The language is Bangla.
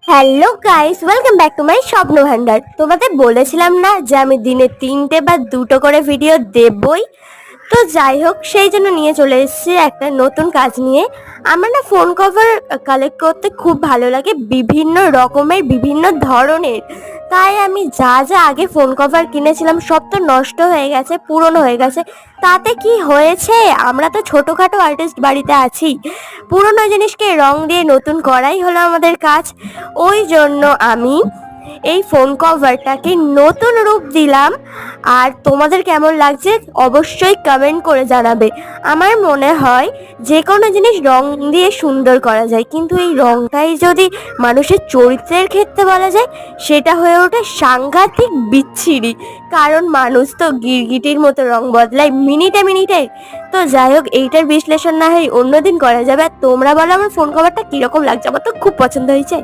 Hello guys, welcome back to my স্বপ্ন ভান্ডার। তোমাদের বলেছিলাম না যে আমি দিনে 3টে বা 2টো করে ভিডিও দেবই। তো যাই হোক, সেই জন্য নিয়ে চলে এসেছি একটা নতুন কাজ নিয়ে। আমার না ফোন কভার কালেক্ট করতে খুব ভালো লাগে, বিভিন্ন রকমের বিভিন্ন ধরনের। তাই আমি যা যা আগে ফোন কভার কিনেছিলাম সব তো নষ্ট হয়ে গেছে, পুরনো হয়ে গেছে। তাতে কি হয়েছে, আমরা তো ছোটোখাটো আর্টিস্ট বাড়িতে আছি, পুরনো জিনিসকে রং দিয়ে নতুন করাই হলো আমাদের কাজ। ওই জন্য আমি এই ফোন কভারটাকে নতুন রূপ দিলাম। আর তোমাদের কেমন লাগছে অবশ্যই কমেন্ট করে জানাবে। আমার মনে হয় যে কোনো জিনিস রং দিয়ে সুন্দর করা যায়, কিন্তু এই রংটাই যদি মানুষের চরিত্রের ক্ষেত্রে বলা যায়, সেটা হয়ে ওঠে সাংঘাতিক বিচ্ছিরি। কারণ মানুষ তো গিরগিটির মতো রং বদলায় মিনিটে মিনিটে। তো যাই হোক, এইটার বিশ্লেষণ না হয় অন্যদিন করা যাবে। আর তোমরা বলো আমার ফোন কভারটা কিরকম লাগছে, আমার তো খুব পছন্দ হয়েছে।